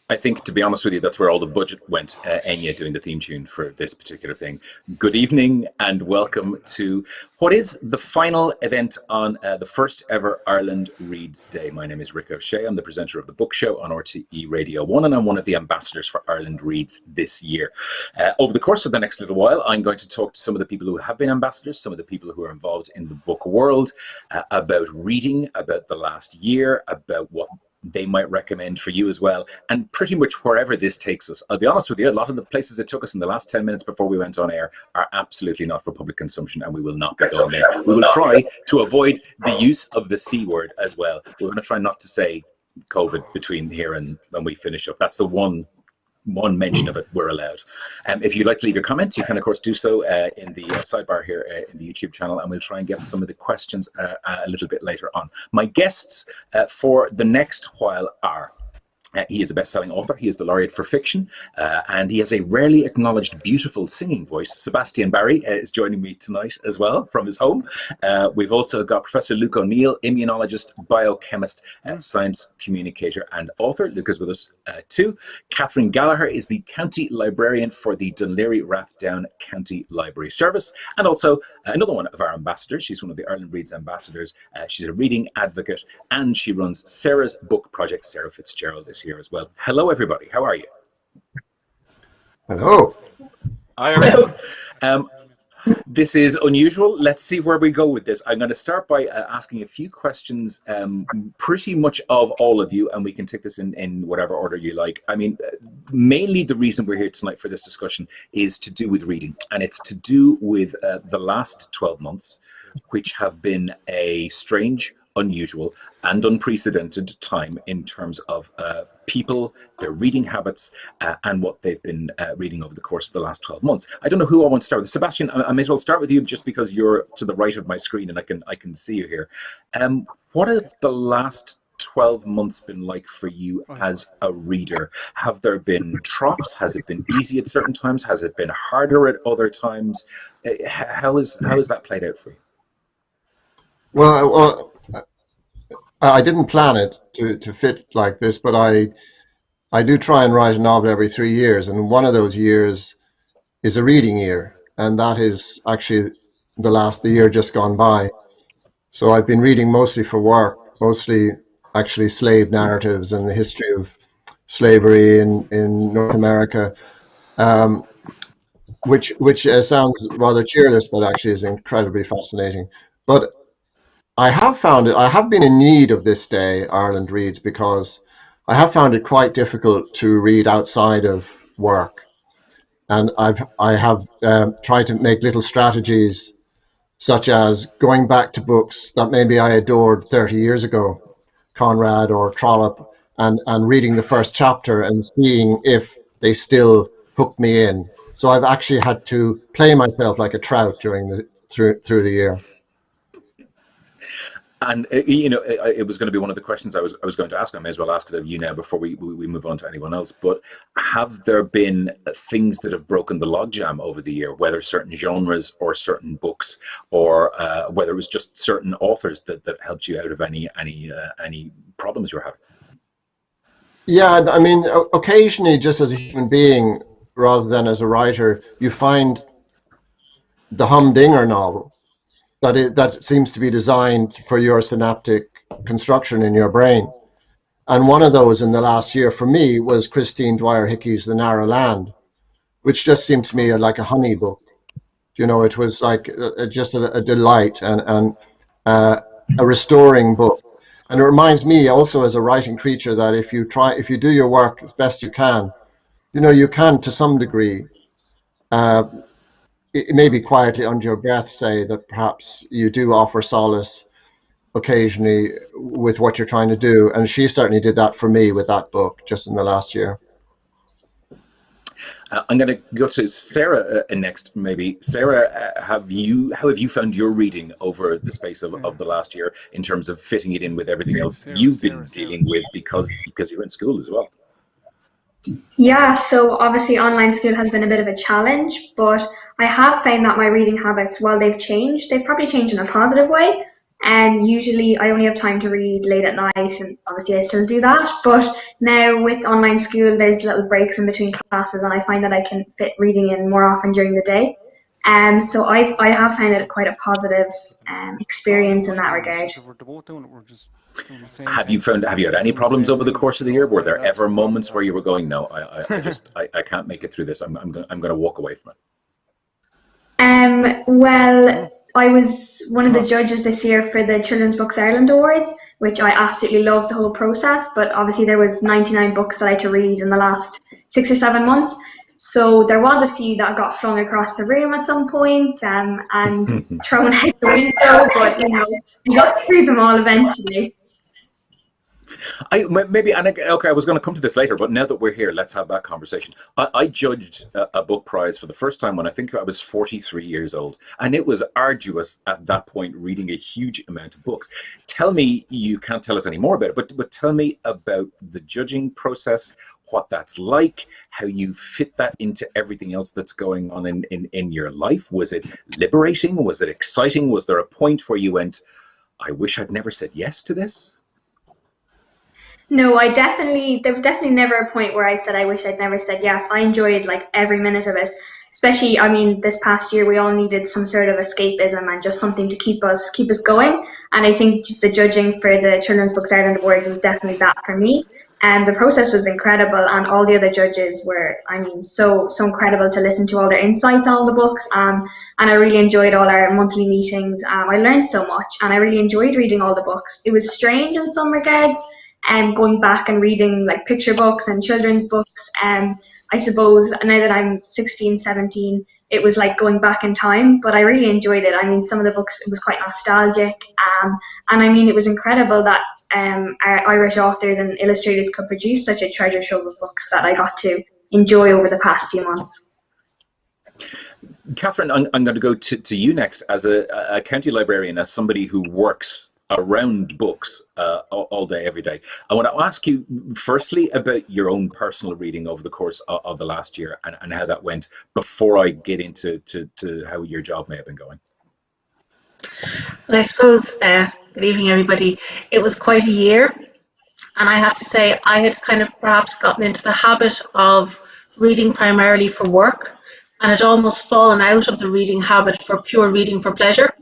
I think, to be honest with you, that's where all the budget went. Enya doing the theme tune for this particular thing. Good evening and welcome to what is the final event on the first ever Ireland Reads Day. My name is Rick O'Shea. I'm the presenter of the book show on RTE Radio 1, and I'm one of the ambassadors for Ireland Reads this year. Over the course of the next little while, I'm going to talk to some of the people who have been ambassadors, some of the people who are involved in the book world, about reading, about the last year, about what they might recommend for you as well, and pretty much wherever this takes us. I'll be honest with you, a lot of the places it took us in the last 10 minutes before we went on air are absolutely not for public consumption, and we will not be going there. We will try to avoid the use of the C word as well. We're going to try not to say COVID between here and when we finish up. That's the one mention of it we're allowed. If you'd like to leave your comments, you can of course do so in the sidebar here in the YouTube channel, and we'll try and get some of the questions a little bit later on. My guests for the next while are he is a best-selling author. He is the laureate for fiction, and he has a rarely acknowledged beautiful singing voice. Sebastian Barry is joining me tonight as well from his home. We've also got Professor Luke O'Neill, immunologist, biochemist, and science communicator and author. Luke is with us too. Catherine Gallagher is the county librarian for the Dún Laoghaire-Rathdown County Library Service, and also another one of our ambassadors. She's one of the Ireland Reads ambassadors. She's a reading advocate, and she runs Sarah's Book Project. Sarah Fitzgerald is here as well. Hello, everybody. How are you? Hello. Hello. This is unusual. Let's see where we go with this. I'm going to start by asking a few questions, pretty much of all of you, and we can take this in whatever order you like. I mean, mainly the reason we're here tonight for this discussion is to do with reading, and it's to do with the last 12 months, which have been a strange, unusual and unprecedented time in terms of people, their reading habits, and what they've been reading over the course of the last 12 months. I don't know who I want to start with. Sebastian, I may as well start with you just because you're to the right of my screen and I can see you here. What have the last 12 months been like for you as a reader? Have there been troughs? Has it been easy at certain times? Has it been harder at other times? How has that played out for you? Well, I didn't plan it to fit like this, but I do try and write a novel every 3 years, and one of those years is a reading year, and that is actually the year just gone by. So I've been reading mostly for work, mostly actually slave narratives and the history of slavery in North America, which sounds rather cheerless, but actually is incredibly fascinating. But I have been in need of this day, Ireland Reads, because I have found it quite difficult to read outside of work. And I have tried to make little strategies, such as going back to books that maybe I adored 30 years ago, Conrad or Trollope, and reading the first chapter and seeing if they still hook me in. So I've actually had to play myself like a trout through the year. And it was going to be one of the questions I was going to ask. I may as well ask it of you now before we move on to anyone else. But have there been things that have broken the logjam over the year, whether certain genres or certain books, or whether it was just certain authors that helped you out of any problems you were having? Yeah, I mean, occasionally, just as a human being rather than as a writer, you find the humdinger novel that seems to be designed for your synaptic construction in your brain. And one of those in the last year for me was Christine Dwyer Hickey's The Narrow Land, which just seemed to me like a honey book. You know, it was like just a delight and a restoring book. And it reminds me also as a writing creature that if you do your work as best you can, you can to some degree, maybe quietly under your breath say that perhaps you do offer solace occasionally with what you're trying to do. And she certainly did that for me with that book just in the last year. I'm going to go to Sarah next, maybe. Sarah, how have you found your reading over the space of the last year in terms of fitting it in with everything else you've been dealing with because you're in school as well? Yeah, so obviously online school has been a bit of a challenge, but I have found that my reading habits, while they've changed, they've probably changed in a positive way. Usually I only have time to read late at night, and obviously I still do that. But now with online school, there's little breaks in between classes, and I find that I can fit reading in more often during the day. So I have found it quite a positive experience in that regard. If we're both doing it, we're just doing the same Have thing. you had any Doing the problems same over the thing. course of the year? Were there That's ever no problem moments at where all. you were going, no, I can't make it through this. I'm going to walk away from it. Well, I was one of the judges this year for the Children's Books Ireland Awards, which I absolutely loved the whole process. But obviously, there was 99 books that I had to read in the last 6 or 7 months. So there was a few that got flung across the room at some point, and thrown out the window. But we got through them all eventually. Okay, I was going to come to this later, but now that we're here, let's have that conversation. I judged a book prize for the first time when I think I was 43 years old, and it was arduous at that point, reading a huge amount of books. Tell me, you can't tell us any more about it, but tell me about the judging process, what that's like, how you fit that into everything else that's going on in your life. Was it liberating? Was it exciting? Was there a point where you went, I wish I'd never said yes to this? No, there was definitely never a point where I said I wish I'd never said yes. I enjoyed like every minute of it. Especially, I mean, this past year we all needed some sort of escapism and just something to keep us going. And I think the judging for the Children's Books Ireland Awards was definitely that for me. And the process was incredible, and all the other judges were, I mean, so incredible to listen to all their insights on all the books. And I really enjoyed all our monthly meetings. I learned so much, and I really enjoyed reading all the books. It was strange in some regards, going back and reading like picture books and children's books. I suppose now that I'm 16, 17, it was like going back in time, but I really enjoyed it. I mean, some of the books, it was quite nostalgic. And I mean, it was incredible that our Irish authors and illustrators could produce such a treasure trove of books that I got to enjoy over the past few months. Catherine, I'm going to go to you next as a county librarian, as somebody who works around books all day, every day. I want to ask you firstly about your own personal reading over the course of the last year, and how that went, before I get into to how your job may have been going. Well, I suppose, good evening everybody, it was quite a year, and I have to say I had kind of perhaps gotten into the habit of reading primarily for work, and had almost fallen out of the reading habit for pure reading for pleasure.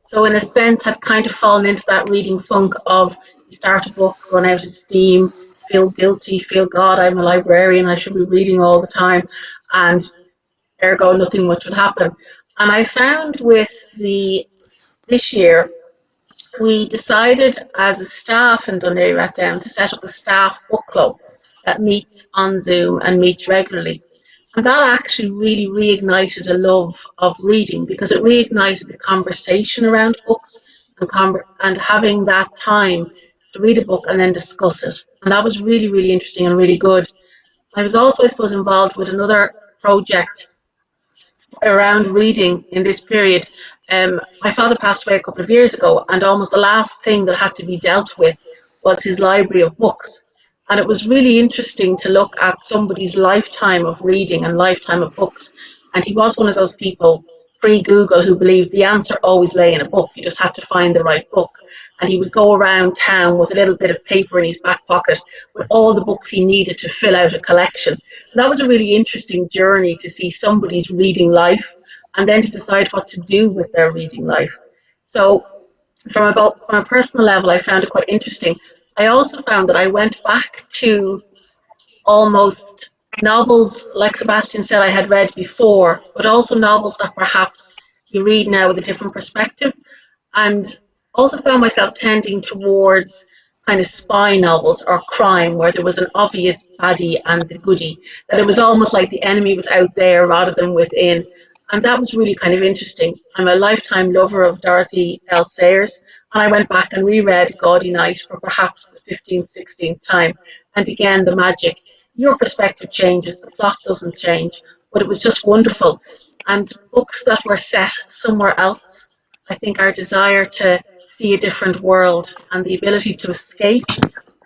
So in a sense, had kind of fallen into that reading funk of, you start a book, run out of steam, feel guilty, feel, God, I'm a librarian, I should be reading all the time, and ergo nothing much would happen. And I found with this year, we decided as a staff in Dún Laoghaire to set up a staff book club that meets on Zoom and meets regularly. And that actually really reignited a love of reading, because it reignited the conversation around books, and having that time to read a book and then discuss it. And that was really, really interesting and really good. I was also, I suppose, involved with another project around reading in this period. My father passed away a couple of years ago, and almost the last thing that had to be dealt with was his library of books. And it was really interesting to look at somebody's lifetime of reading and lifetime of books. And he was one of those people, pre-Google, who believed the answer always lay in a book. You just had to find the right book. And he would go around town with a little bit of paper in his back pocket with all the books he needed to fill out a collection. And that was a really interesting journey to see somebody's reading life, and then to decide what to do with their reading life. So from a personal level, I found it quite interesting. I also found that I went back to almost novels, like Sebastian said, I had read before, but also novels that perhaps you read now with a different perspective. And also found myself tending towards kind of spy novels or crime, where there was an obvious baddie and the goodie, that it was almost like the enemy was out there rather than within. And that was really kind of interesting. I'm a lifetime lover of Dorothy L. Sayers, and I went back and reread Gaudy Night for perhaps the 15th, 16th time. And again, the magic. Your perspective changes, the plot doesn't change, but it was just wonderful. And books that were set somewhere else, I think our desire to see a different world and the ability to escape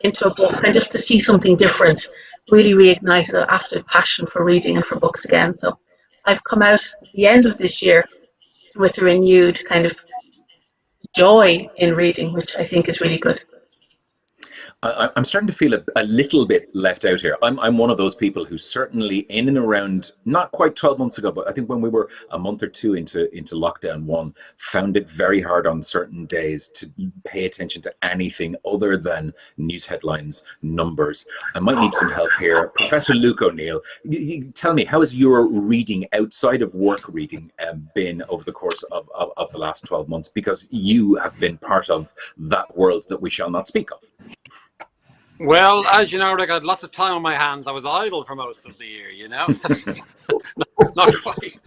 into a book and just to see something different really reignited an absolute passion for reading and for books again. So I've come out at the end of this year with a renewed kind of joy in reading, which I think is really good. I'm starting to feel a little bit left out here. I'm one of those people who certainly in and around, not quite 12 months ago, but I think when we were a month or two into lockdown one, found it very hard on certain days to pay attention to anything other than news headlines, numbers. I might need some help here. Professor Luke O'Neill, tell me, how has your reading outside of work reading been over the course of the last 12 months? Because you have been part of that world that we shall not speak of. Well, as you know, Rick, I had lots of time on my hands. I was idle for most of the year, you know. Not quite.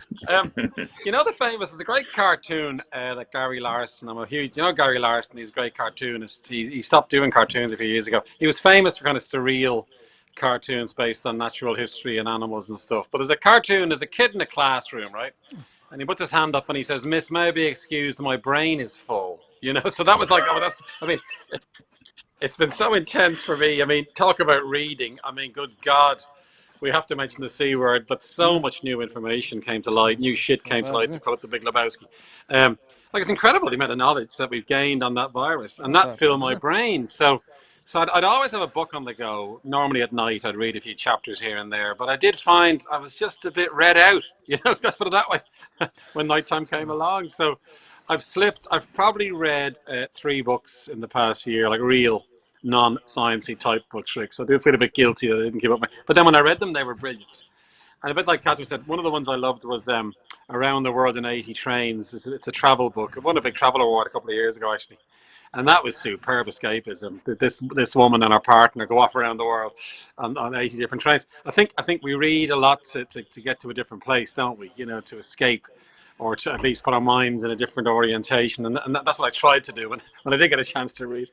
You know, there's a great cartoon that Gary Larson, you know Gary Larson, he's a great cartoonist. He stopped doing cartoons a few years ago. He was famous for kind of surreal cartoons based on natural history and animals and stuff. But there's a cartoon, there's a kid in a classroom, right? And he puts his hand up and he says, "Miss, may I be excused, my brain is full." You know, so that was like, it's been so intense for me. I mean, talk about reading. I mean, good God, we have to mention the C word, but so much new information came to light, new shit came to light, to quote the Big Lebowski. Like, it's incredible the amount of knowledge that we've gained on that virus, and that filled my brain. So I'd always have a book on the go. Normally at night, I'd read a few chapters here and there, but I did find I was just a bit read out, you know, let's put it that way, when nighttime came along. So I've slipped. I've probably read 3 books in the past year, like real non-sciencey type books, Rick. So I do feel a bit guilty that I didn't keep up. But then when I read them, they were brilliant. And a bit like Catherine said, one of the ones I loved was Around the World in 80 Trains. It's a travel book. It won a big travel award a couple of years ago, actually. And that was superb escapism. This woman and her partner go off around the world on 80 different trains. I think we read a lot to get to a different place, don't we? You know, to escape, or to at least put our minds in a different orientation. And that's what I tried to do when I did get a chance to read.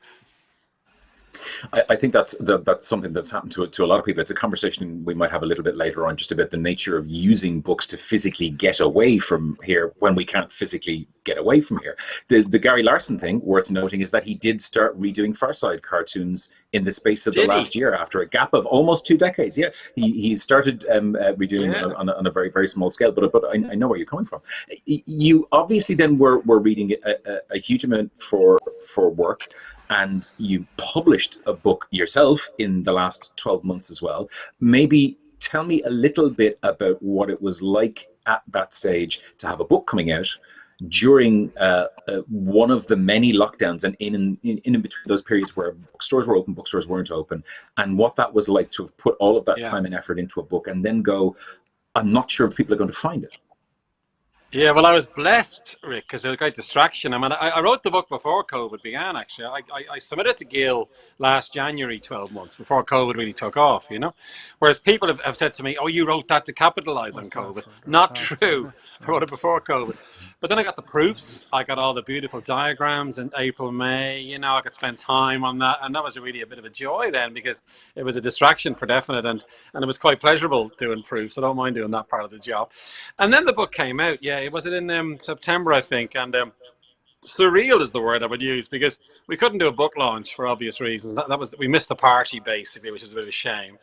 I think that's something that's happened to a lot of people. It's a conversation we might have a little bit later on, just about the nature of using books to physically get away from here when we can't physically get away from here. The Gary Larson thing, worth noting, is that he did start redoing Far Side cartoons in the space of the last year, after a gap of almost 2 decades. Yeah, he started redoing on a very, very small scale, but I know where you're coming from. You obviously then were reading a huge amount for work, and you published a book yourself in the last 12 months as well. Maybe tell me a little bit about what it was like at that stage to have a book coming out during one of the many lockdowns, and in between those periods where bookstores were open, bookstores weren't open, and what that was like to have put all of that time and effort into a book and then go, I'm not sure if people are going to find it. Yeah, well, I was blessed, Rick, because it was a great distraction. I mean, I wrote the book before COVID began, actually. I submitted to Gill last January, 12 months before COVID really took off, you know? Whereas people have said to me, oh, you wrote that to capitalize on COVID. Not true. I wrote it before COVID. But then I got the proofs. I got all the beautiful diagrams in April, May. You know, I could spend time on that. And that was really a bit of a joy then, because it was a distraction for definite. And it was quite pleasurable doing proofs. I don't mind doing that part of the job. And then the book came out. Yeah, was it in September, I think. And surreal is the word I would use, because we couldn't do a book launch for obvious reasons. We missed the party, basically, which was a bit of a shame.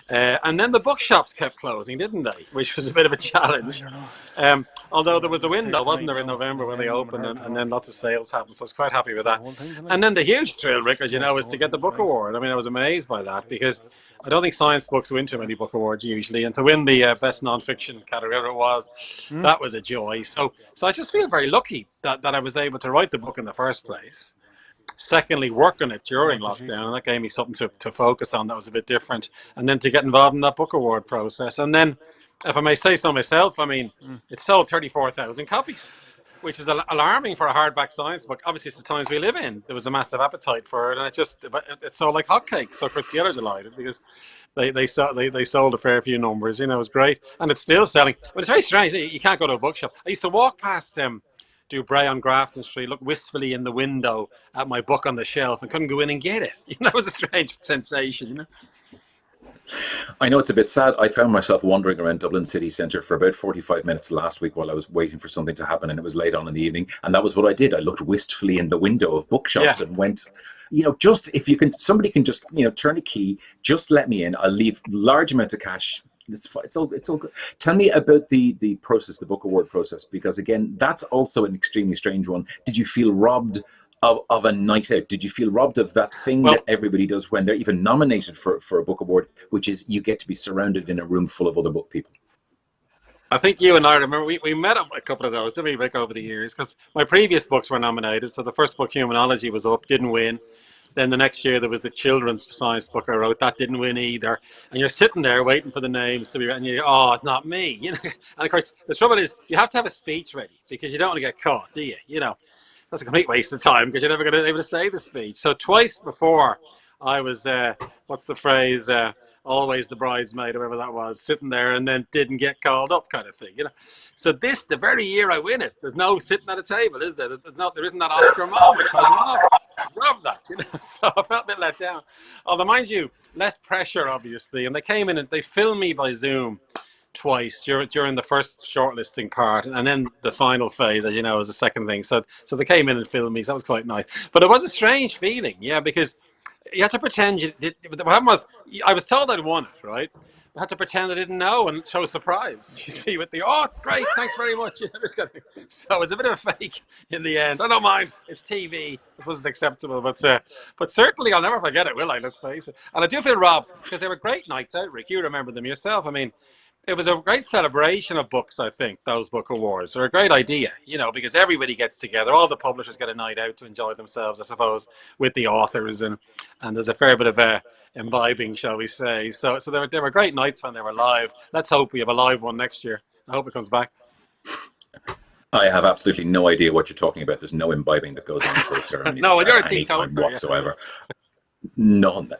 And then the bookshops kept closing, didn't they? Which was a bit of a challenge. Although there was a window, wasn't there, in November when they opened, and then lots of sales happened. So I was quite happy with that. And then the huge thrill, Rick, as you know, is to get the book award. I mean, I was amazed by that, because I don't think science books win too many book awards usually. And to win the best non-fiction category, whatever it was, that was a joy. So I just feel very lucky that I was able to write the book in the first place. Secondly, work on it during lockdown, and that gave me something to focus on that was a bit different. And then to get involved in that book award process. And then, if I may say so myself, I mean, it sold 34,000 copies, which is alarming for a hardback science book. Obviously, it's the times we live in. There was a massive appetite for it, and it sold like hotcakes. So Chris Gill are delighted, because they sold a fair few numbers. You know, it was great, and it's still selling. But it's very strange. You can't go to a bookshop. I used to walk past Dubray on Grafton Street, look wistfully in the window at my book on the shelf, and couldn't go in and get it. You know, it was a strange sensation, you know. I know it's a bit sad. I found myself wandering around Dublin city centre for about 45 minutes last week while I was waiting for something to happen, and it was late on in the evening, and that was what I did. I looked wistfully in the window of bookshops and went, you know, just if you can, somebody can just, you know, turn a key, just let me in. I'll leave large amounts of cash. It's all good. Tell me about the process, the book award process, because again, that's also an extremely strange one. Did you feel robbed of a night out? Did you feel robbed of that thing Well, that everybody does when they're even nominated for a book award, which is you get to be surrounded in a room full of other book people? I think you and I remember we met up a couple of those, didn't we, Rick, over the years? Because my previous books were nominated. So the first book, Humanology, was up, didn't win. Then the next year there was the children's science book I wrote, that didn't win either. And you're sitting there waiting for the names to be read, and you, oh, it's not me, you know. And of course, the trouble is you have to have a speech ready because you don't want to get caught, do you? You know, that's a complete waste of time because you're never going to be able to say the speech. So twice before I was, what's the phrase, always the bridesmaid, or whatever that was, sitting there and then didn't get called up, kind of thing, you know. So this, the very year I win it, there's no sitting at a table, is there? There isn't that Oscar moment. So I'm robbed that, you know. So I felt a bit let down. Although, mind you, less pressure, obviously. And they came in and they filmed me by Zoom twice during the first shortlisting part, and then the final phase, as you know, was the second thing. So they came in and filmed me. So that was quite nice. But it was a strange feeling, yeah, because you had to pretend you did. What happened was, I was told I'd won it, right? I had to pretend I didn't know and show surprise. You see, with the, oh, great, thanks very much. You know, this kind of thing. So it was a bit of a fake in the end. I don't mind, it's TV. It wasn't acceptable, but certainly I'll never forget it, will I? Let's face it. And I do feel robbed because they were great nights out, Rick. You remember them yourself. I mean, it was a great celebration of books, I think, those book awards. They're a great idea, you know, because everybody gets together. All the publishers get a night out to enjoy themselves, I suppose, with the authors. And there's a fair bit of imbibing, shall we say. So they were great nights when they were live. Let's hope we have a live one next year. I hope it comes back. I have absolutely no idea what you're talking about. There's no imbibing that goes on at those ceremonies. No, you're a any teetotaler, time whatsoever. None.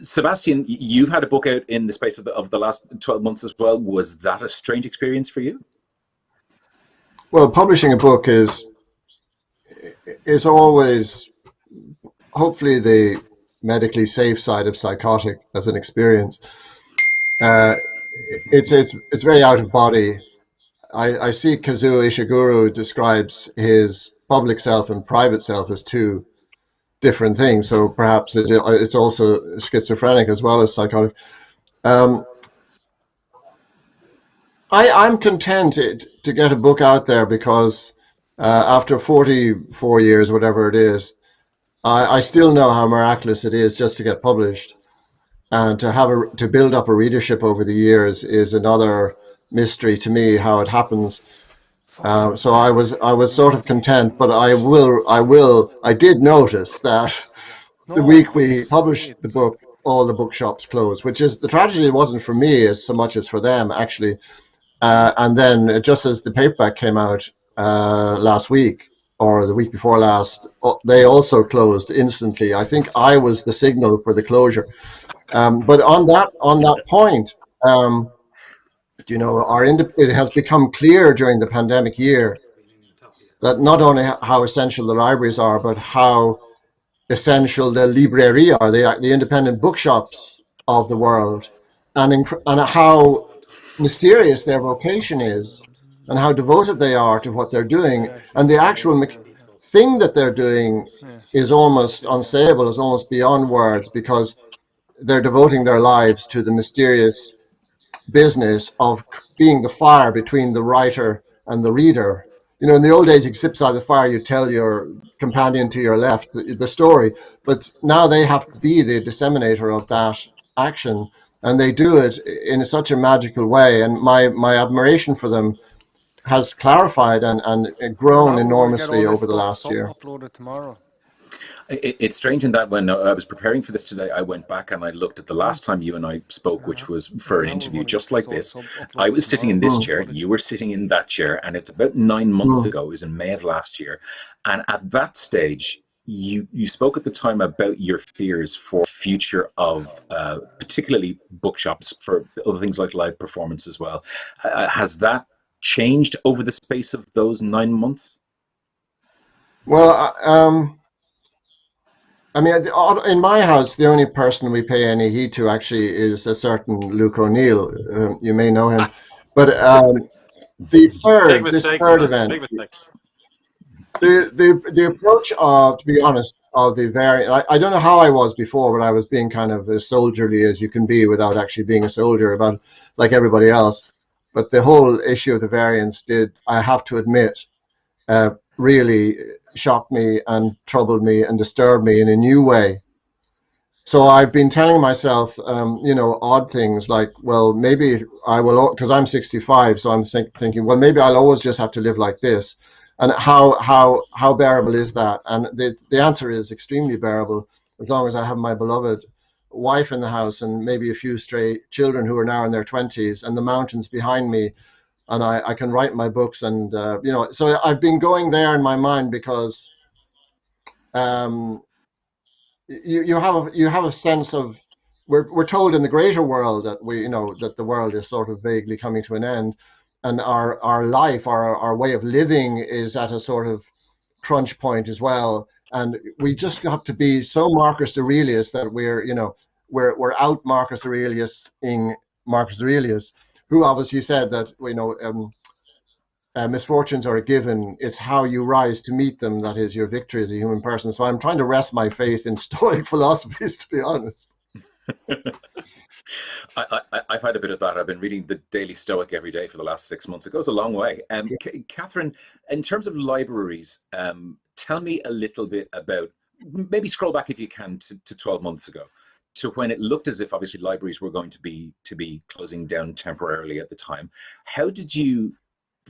Sebastian, you've had a book out in the space of the last 12 months as well. Was that a strange experience for you? Well, publishing a book is always hopefully the medically safe side of psychotic as an experience. It's very out of body. I see Kazuo Ishiguro describes his public self and private self as two different things, so perhaps it's also schizophrenic as well as psychotic. I'm content to get a book out there because after 44 years, whatever it is, I still know how miraculous it is just to get published, and to build up a readership over the years is another mystery to me how it happens. So I was sort of content, but I did notice that the week we published the book, all the bookshops closed, which is the tragedy. It wasn't for me as so much as for them, actually. And then just as the paperback came out last week or the week before last, they also closed instantly. I think I was the signal for the closure. But on that point, you know, it has become clear during the pandemic year that not only how essential the libraries are, but how essential the libreria are, the independent bookshops of the world, and how mysterious their vocation is, and how devoted they are to what they're doing, and the actual thing that they're doing is almost unsayable, is almost beyond words, because they're devoting their lives to the mysterious business of being the fire between the writer and the reader. You know, in the old days, you could sit beside the fire, you tell your companion to your left the story, but now they have to be the disseminator of that action, and they do it in such a magical way. And my admiration for them has clarified and grown enormously over the last year. Uploaded tomorrow. It's strange in that when I was preparing for this today, I went back and I looked at the last time you and I spoke, which was for an interview just like this. I was sitting in this chair, you were sitting in that chair, and it's about 9 months ago. It was in May of last year. And at that stage, you spoke at the time about your fears for the future of particularly bookshops, for other things like live performance as well. Has that changed over the space of those 9 months? Well, I mean, in my house, the only person we pay any heed to actually is a certain Luke O'Neill. You may know him, but this third event, the approach of, to be honest, of the variant. I don't know how I was before, but I was being kind of as soldierly as you can be without actually being a soldier, about like everybody else. But the whole issue of the variants did, I have to admit, really shocked me and troubled me and disturbed me in a new way. So I've been telling myself, odd things like, well, maybe I will, because I'm 65, so I'm thinking, well, maybe I'll always just have to live like this. And how bearable is that? And the answer is extremely bearable, as long as I have my beloved wife in the house and maybe a few stray children who are now in their 20s and the mountains behind me, and I can write my books. And so I've been going there in my mind because um, you have a sense of, we're told in the greater world that that the world is sort of vaguely coming to an end, and our life, our way of living is at a sort of crunch point as well. And we just have to be so Marcus Aurelius that we're out Marcus Aurelius in Marcus Aurelius, who obviously said that misfortunes are a given. It's how you rise to meet them that is your victory as a human person. So I'm trying to rest my faith in Stoic philosophies, to be honest. I've had a bit of that. I've been reading the Daily Stoic every day for the last 6 months. It goes a long way. Catherine, in terms of libraries, tell me a little bit about, maybe scroll back if you can to 12 months ago, to when it looked as if obviously libraries were going to be closing down temporarily at the time. How did you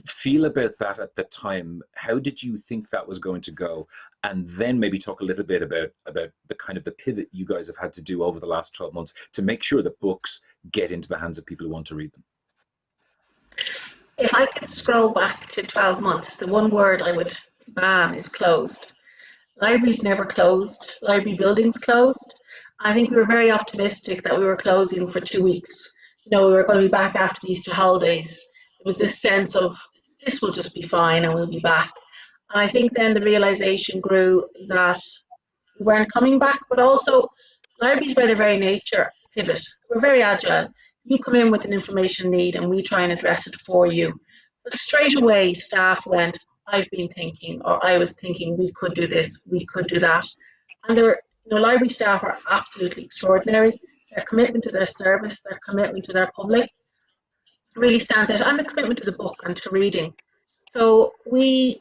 feel about that at the time? How did you think that was going to go? And then maybe talk a little bit about the kind of the pivot you guys have had to do over the last 12 months to make sure that books get into the hands of people who want to read them. If I could scroll back to 12 months, the one word I would ban is closed. Libraries never closed. Library buildings closed. I think we were very optimistic that we were closing for 2 weeks. We were going to be back after the Easter holidays. It was this sense of, this will just be fine and we'll be back. And I think then the realization grew that we weren't coming back, but also libraries by their very nature pivot. We're very agile. You come in with an information need and we try and address it for you. But straight away, staff went, I've been thinking, or I was thinking we could do this, we could do that. And library staff are absolutely extraordinary. Their commitment to their service, their commitment to their public really stands out, and the commitment to the book and to reading. So we,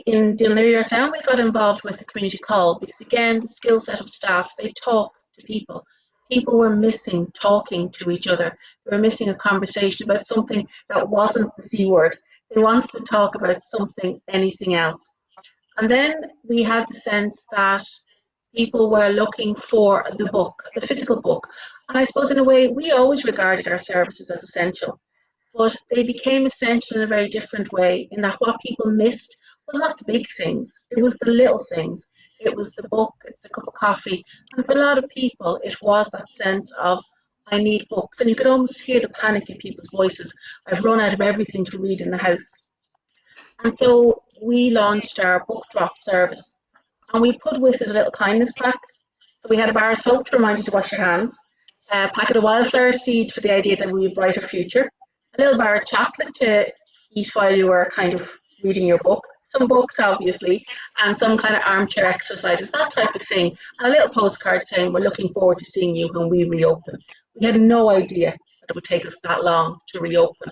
in Dillonary Town, we got involved with the community call because, again, the skill set of staff, they talk to people. People were missing talking to each other. They were missing a conversation about something that wasn't the C word. They wanted to talk about something, anything else. And then we had the sense that people were looking for the book, the physical book. And I suppose in a way, we always regarded our services as essential, but they became essential in a very different way, in that what people missed was not the big things, it was the little things. It was the book, it's a cup of coffee. And for a lot of people, it was that sense of, I need books. And you could almost hear the panic in people's voices. I've run out of everything to read in the house. And so we launched our book drop service. And we put with it a little kindness pack. So we had a bar of soap to remind you to wash your hands, a packet of wildflower seeds for the idea that we have a brighter future, a little bar of chocolate to eat while you were kind of reading your book, some books obviously, and some kind of armchair exercises, that type of thing, and a little postcard saying we're looking forward to seeing you when we reopen. We had no idea that it would take us that long to reopen.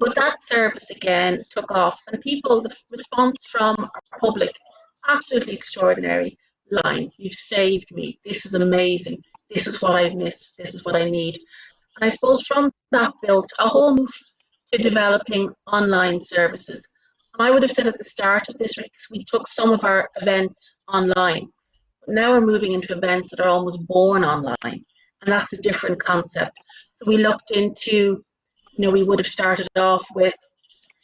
But that service again took off, and people, the response from our public, absolutely extraordinary. Line, you've saved me, this is amazing, this is what I've missed, this is what I need. And I suppose from that built a whole move to developing online services. And I would have said at the start of this, we took some of our events online. But now we're moving into events that are almost born online. And that's a different concept. So we looked into, we would have started off with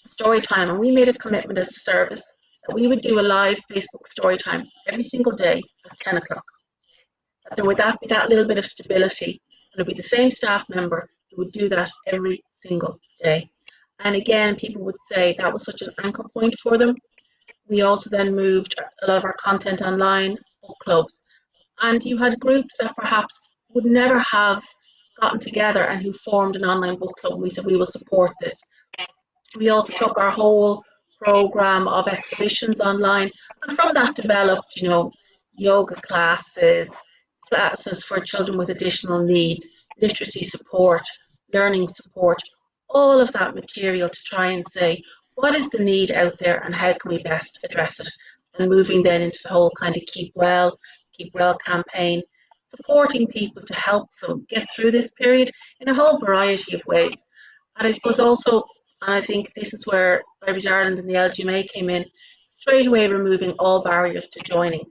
story time, and we made a commitment as a service that we would do a live Facebook story time every single day at 10 o'clock. That there would be that little bit of stability. And it would be the same staff member who would do that every single day. And again, people would say that was such an anchor point for them. We also then moved a lot of our content online, book clubs. And you had groups that perhaps would never have gotten together and who formed an online book club. And we said, we will support this. We also took our whole program of exhibitions online. And from that developed, yoga classes for children with additional needs, literacy support, learning support, all of that material to try and say, what is the need out there and how can we best address it? and moving then into the whole kind of keep well campaign, supporting people to help them get through this period in a whole variety of ways. And I suppose also, and I think this is where Irish Ireland and the LGMA came in, straight away removing all barriers to joining.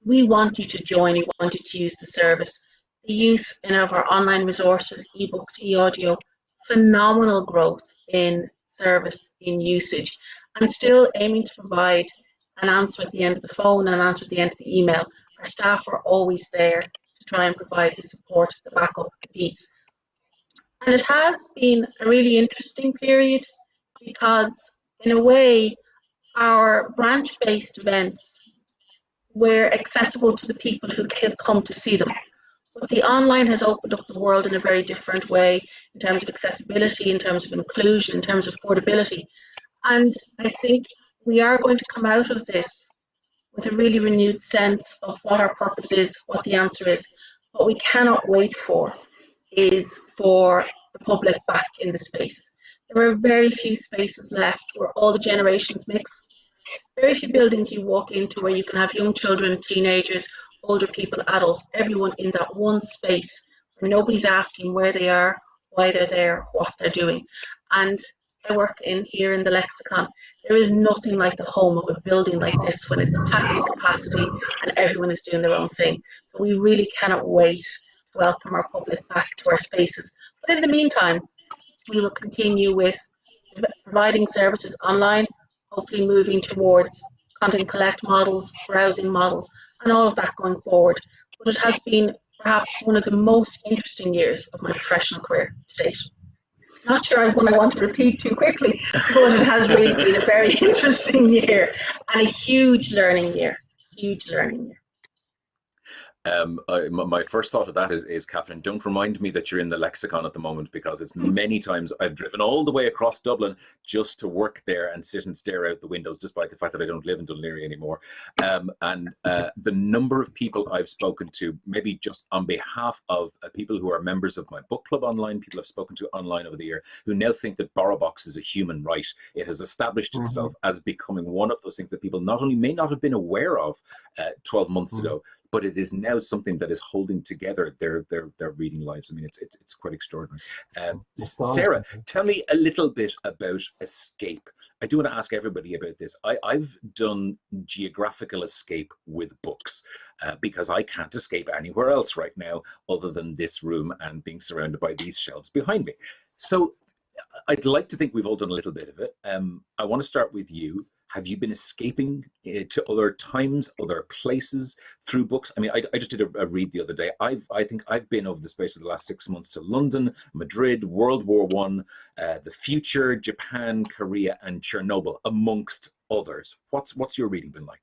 We want you to join, we want you to use the service. The use of our online resources, ebooks, e-audio, phenomenal growth in service, in usage, and still aiming to provide an answer at the end of the phone and an answer at the end of the email. Our staff are always there to try and provide the support, the backup, the piece. And it has been a really interesting period because, in a way, our branch-based events were accessible to the people who could come to see them. But the online has opened up the world in a very different way in terms of accessibility, in terms of inclusion, in terms of affordability. And I think we are going to come out of this with a really renewed sense of what our purpose is, what the answer is. What we cannot wait for is for the public back in the space. There are very few spaces left where all the generations mix. Very few buildings you walk into where you can have young children, teenagers, older people, adults, everyone in that one space where nobody's asking where they are, why they're there, what they're doing. And I work here in the Lexicon. There is nothing like the home of a building like this when it's packed to capacity and everyone is doing their own thing. So we really cannot wait to welcome our public back to our spaces. But in the meantime, we will continue with providing services online, hopefully moving towards content collect models, browsing models, and all of that going forward. But it has been perhaps one of the most interesting years of my professional career to date. Not sure what I want to repeat too quickly, but it has really been a very interesting year and a huge learning year. Huge learning year. My first thought of that is, Catherine, don't remind me that you're in the Lexicon at the moment, because it's many times I've driven all the way across Dublin just to work there and sit and stare out the windows, despite the fact that I don't live in Dún Laoghaire anymore. And the number of people I've spoken to, maybe just on behalf of people who are members of my book club online, people I've spoken to online over the year, who now think that BorrowBox is a human right. It has established itself as becoming one of those things that people not only may not have been aware of 12 months ago, but it is now something that is holding together their reading lives. I mean, it's quite extraordinary. Sarah, tell me a little bit about escape. I do want to ask everybody about this. I've done geographical escape with books because I can't escape anywhere else right now other than this room and being surrounded by these shelves behind me. So I'd like to think we've all done a little bit of it. I want to start with you. Have you been escaping to other times, other places through books? I mean, I just did a read the other day. I think I've been over the space of the last 6 months to London, Madrid, World War I, the future, Japan, Korea, and Chernobyl, amongst others. What's your reading been like?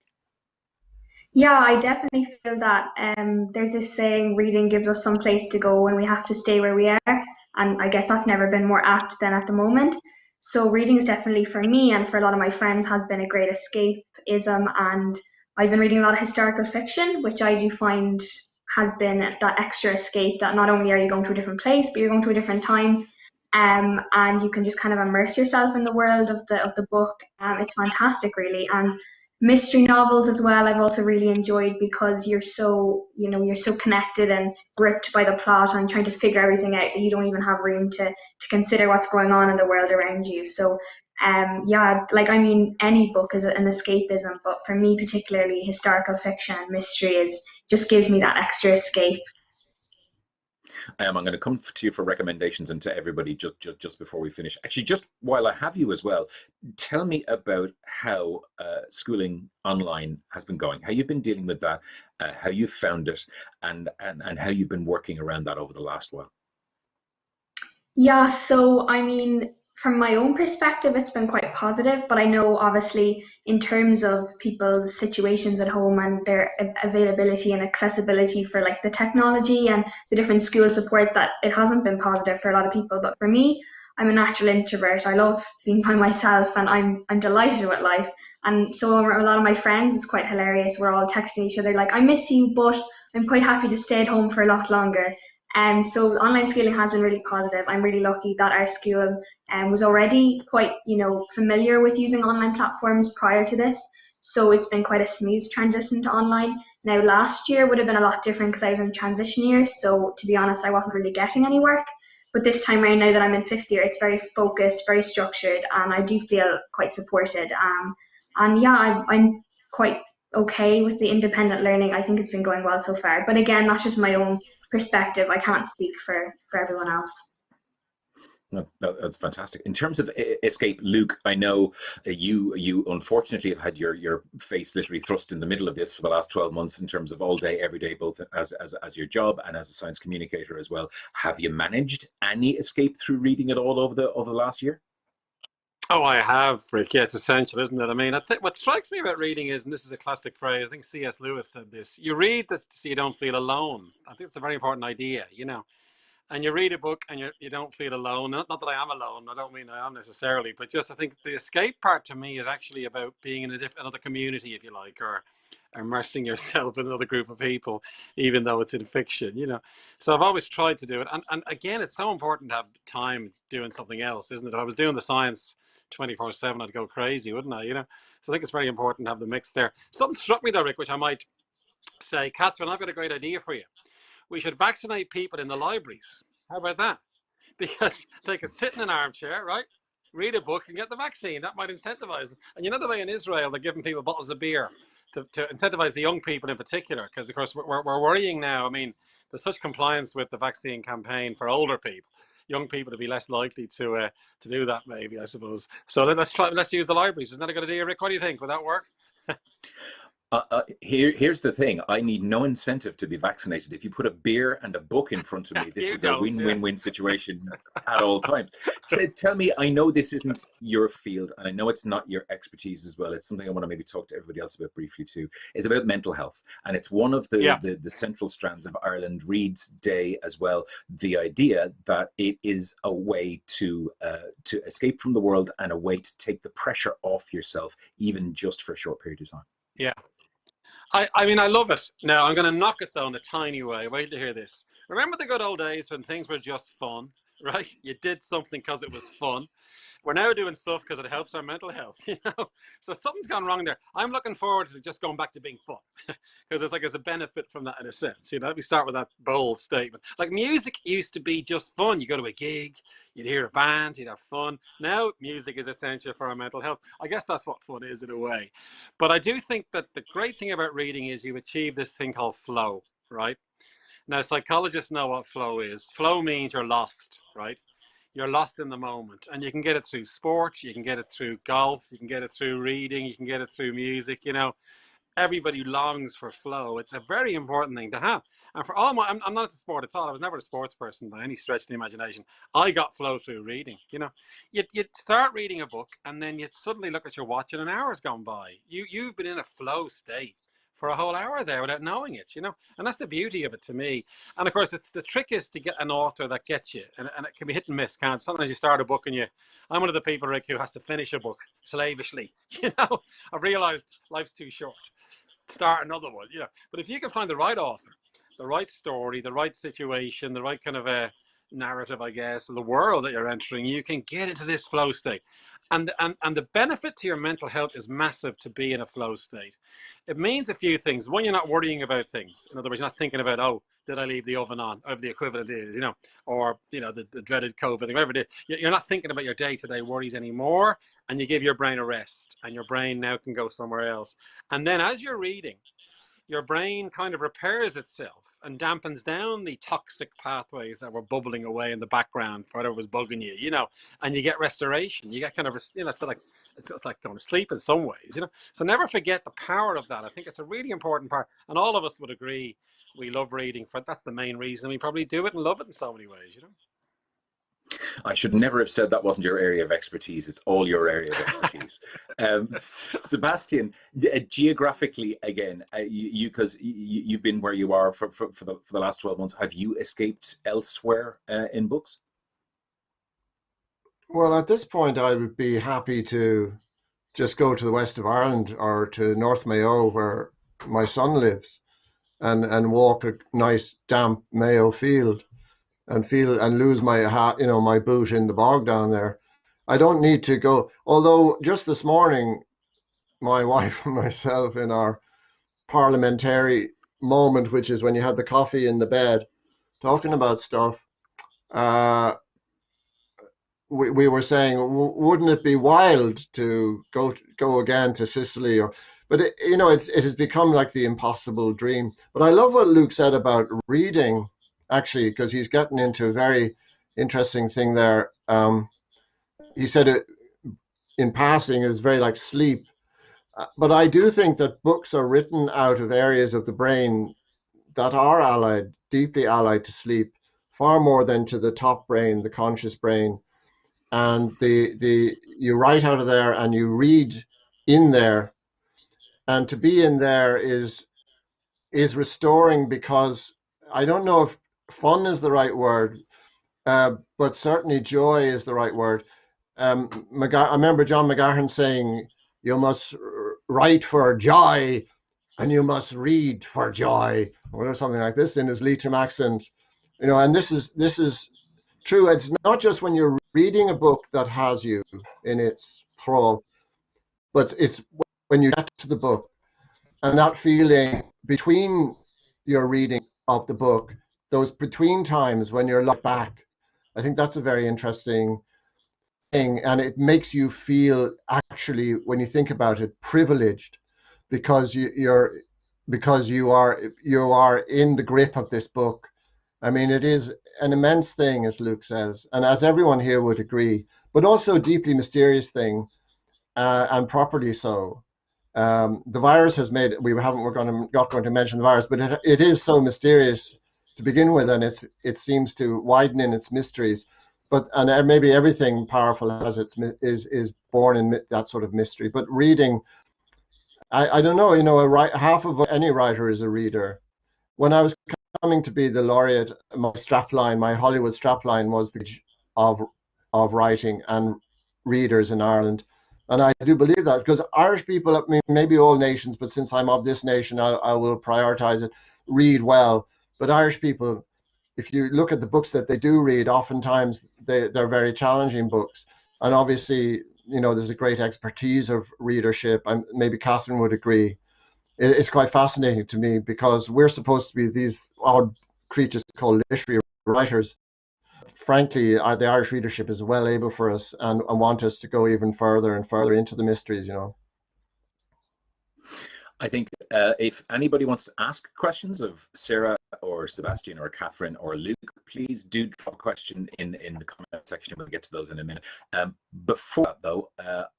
Yeah, I definitely feel that. There's this saying, reading gives us some place to go when we have to stay where we are. And I guess that's never been more apt than at the moment. So reading is definitely, for me and for a lot of my friends, has been a great escapism. And I've been reading a lot of historical fiction, which I do find has been that extra escape, that not only are you going to a different place, but you're going to a different time. And you can just kind of immerse yourself in the world of the book. It's fantastic, really. And mystery novels as well, I've also really enjoyed, because you're so connected and gripped by the plot and trying to figure everything out that you don't even have room to consider what's going on in the world around you. So yeah, like, I mean, any book is an escapism, but for me particularly, historical fiction and mystery just gives me that extra escape. I'm going to come to you for recommendations and to everybody just before we finish. Actually, just while I have you as well, tell me about how schooling online has been going, how you've been dealing with that, how you found it, and how you've been working around that over the last while. Yeah, so I mean, from my own perspective, it's been quite positive, but I know obviously in terms of people's situations at home and their availability and accessibility for like the technology and the different school supports, that it hasn't been positive for a lot of people. But for me, I'm a natural introvert. I love being by myself, and I'm delighted with life. And so a lot of my friends, it's quite hilarious. We're all texting each other like, I miss you, but I'm quite happy to stay at home for a lot longer. So online schooling has been really positive. I'm really lucky that our school was already quite, familiar with using online platforms prior to this. So it's been quite a smooth transition to online. Now, last year would have been a lot different because I was in transition year. So to be honest, I wasn't really getting any work. But this time around, now that I'm in fifth year, it's very focused, very structured, and I do feel quite supported. And yeah, I'm quite okay with the independent learning. I think it's been going well so far. But again, that's just my own perspective. I can't speak for everyone else. No, that's fantastic. In terms of escape, Luke, I know you unfortunately have had your face literally thrust in the middle of this for the last 12 months in terms of all day, every day, both as your job and as a science communicator as well. Have you managed any escape through reading at all over the last year? Oh, I have, Rick. Yeah, it's essential, isn't it? I mean, I think what strikes me about reading is, and this is a classic phrase, I think C.S. Lewis said this, you read that so you don't feel alone. I think it's a very important idea, you know. And you read a book and you don't feel alone. Not that I am alone. I don't mean I am necessarily, but just I think the escape part to me is actually about being in another community, if you like, or immersing yourself in another group of people, even though it's in fiction, you know. So I've always tried to do it. And again, it's so important to have time doing something else, isn't it? If I was doing the science 24/7, I'd go crazy, wouldn't I? You know. So I think it's very important to have the mix there. Something struck me though, Rick, which I might say, Catherine, I've got a great idea for you. We should vaccinate people in the libraries. How about that? Because they can sit in an armchair, right? Read a book and get the vaccine. That might incentivize them. And you know the way in Israel they're giving people bottles of beer to incentivize the young people in particular, because of course we're worrying now. I mean, there's such compliance with the vaccine campaign for older people, young people to be less likely to do that, maybe, I suppose. So let's use the libraries. Isn't that a good idea, Rick? What do you think? Would that work? Here's the thing. I need no incentive to be vaccinated. If you put a beer and a book in front of me, this is a win-win-win situation at all times. Tell me, I know this isn't your field, and I know it's not your expertise as well. It's something I want to maybe talk to everybody else about briefly too. It's about mental health, and it's one of the central strands of Ireland Reads Day as well. The idea that it is a way to escape from the world and a way to take the pressure off yourself, even just for a short period of time. Yeah. I mean, I love it. Now, I'm going to knock it though in a tiny way. Wait to hear this. Remember the good old days when things were just fun, right? You did something because it was fun. We're now doing stuff because it helps our mental health, you know? So something's gone wrong there. I'm looking forward to just going back to being fun because it's like there's a benefit from that in a sense, you know? We start with that bold statement. Like music used to be just fun. You go to a gig, you'd hear a band, you'd have fun. Now music is essential for our mental health. I guess that's what fun is in a way. But I do think that the great thing about reading is you achieve this thing called flow, right? Now, psychologists know what flow is. Flow means you're lost, right? You're lost in the moment, and you can get it through sport, you can get it through golf, you can get it through reading, you can get it through music. You know, everybody longs for flow. It's a very important thing to have. And for all I'm not into sport at all. I was never a sports person by any stretch of the imagination. I got flow through reading. You know, you'd start reading a book, and then you'd suddenly look at your watch, and an hour's gone by. You've been in a flow state for a whole hour there without knowing it, you know, and that's the beauty of it to me. And of course, it's the trick is to get an author that gets you, and it can be hit and miss. Can't sometimes you start a book and I'm one of the people, Rick, who has to finish a book slavishly. You know, I've realized life's too short. Start another one, you know. But if you can find the right author, the right story, the right situation, the right kind of a narrative, I guess, of the world that you're entering, you can get into this flow state. And the benefit to your mental health is massive to be in a flow state. It means a few things. One, you're not worrying about things. In other words, you're not thinking about, oh, did I leave the oven on? Or the equivalent is, you know, or, you know, the dreaded COVID, whatever it is. You're not thinking about your day-to-day worries anymore, and you give your brain a rest, and your brain now can go somewhere else. And then as you're reading, your brain kind of repairs itself and dampens down the toxic pathways that were bubbling away in the background, whatever was bugging you, you know, and you get restoration. You get kind of, you know, it's like going to sleep in some ways, you know. So never forget the power of that. I think it's a really important part. And all of us would agree we love reading. That's the main reason we probably do it and love it in so many ways, you know. I should never have said that wasn't your area of expertise. It's all your area of expertise. Sebastian, geographically, again, because you've been where you are for the last 12 months, have you escaped elsewhere in books? Well, at this point, I would be happy to just go to the west of Ireland or to North Mayo, where my son lives, and walk a nice damp Mayo field and lose my hat, you know, my boot in the bog down there. I don't need to go. Although just this morning, my wife and myself in our parliamentary moment, which is when you have the coffee in the bed, talking about stuff. We were saying, wouldn't it be wild to go again to Sicily? But it has become like the impossible dream. But I love what Luke said about reading, actually, because he's getting into a very interesting thing there. He said it in passing is very like sleep. But I do think that books are written out of areas of the brain that are deeply allied to sleep, far more than to the top brain, the conscious brain. And you write out of there and you read in there, and to be in there is restoring, because I don't know if fun is the right word, but certainly joy is the right word. I remember John McGahern saying, you must write for joy and you must read for joy, or something like this in his Leitrim accent. And this is true. It's not just when you're reading a book that has you in its thrall, but it's when you get to the book and that feeling between your reading of the book, those between times when you're looked back. I think that's a very interesting thing, and it makes you feel, actually, when you think about it, privileged, because you are in the grip of this book. I mean, it is an immense thing, as Luke says, and as everyone here would agree, but also a deeply mysterious thing, and properly so. The virus has made, we're not going to mention the virus, but it is so mysterious to begin with, and it seems to widen in its mysteries. And maybe everything powerful has is born in that sort of mystery. But reading, I don't know, half of any writer is a reader. When I was coming to be the laureate, my Hollywood strapline was the of writing and readers in Ireland. And I do believe that, because Irish people, I mean, maybe all nations, but since I'm of this nation, I will prioritize it, read well. But Irish people, if you look at the books that they do read, oftentimes they're very challenging books. And obviously, there's a great expertise of readership. And maybe Catherine would agree. It's quite fascinating to me, because we're supposed to be these odd creatures called literary writers. Frankly, the Irish readership is well able for us, and want us to go even further and further into the mysteries, I think if anybody wants to ask questions of Sarah or Sebastian or Catherine or Luke, please do drop a question in the comment section. We'll get to those in a minute. Before that, though,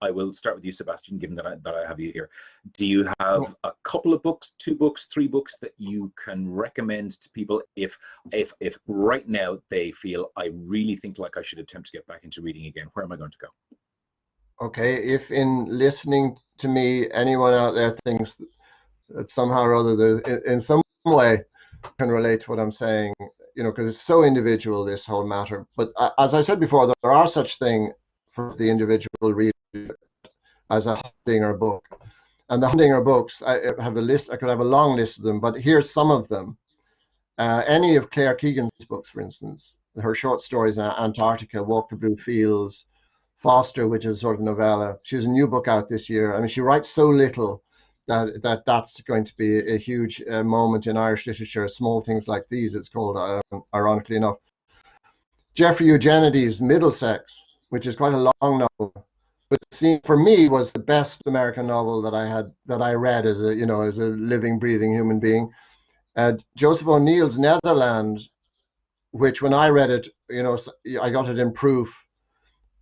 I will start with you, Sebastian, given that I have you here. Do you have a couple of books, 2 books, 3 books that you can recommend to people if right now they feel, I really think like I should attempt to get back into reading again? Where am I going to go? Okay, if in listening to me, anyone out there thinks that somehow or other, in some way, can relate to what I'm saying, because it's so individual, this whole matter. But as I said before, there are such thing for the individual reader as a Humdinger book. And the Humdinger books, I have a list. I could have a long list of them, but here's some of them. Any of Claire Keegan's books, for instance, her short stories in Antarctica, Walk the Blue Fields, Foster, which is sort of novella. She has a new book out this year. I mean, she writes so little that's going to be a huge moment in Irish literature. Small things like these, it's called, ironically enough. Jeffrey Eugenides' Middlesex, which is quite a long novel, but for me was the best American novel that I read as a living, breathing human being. Joseph O'Neill's Netherland, which when I read it, I got it in proof.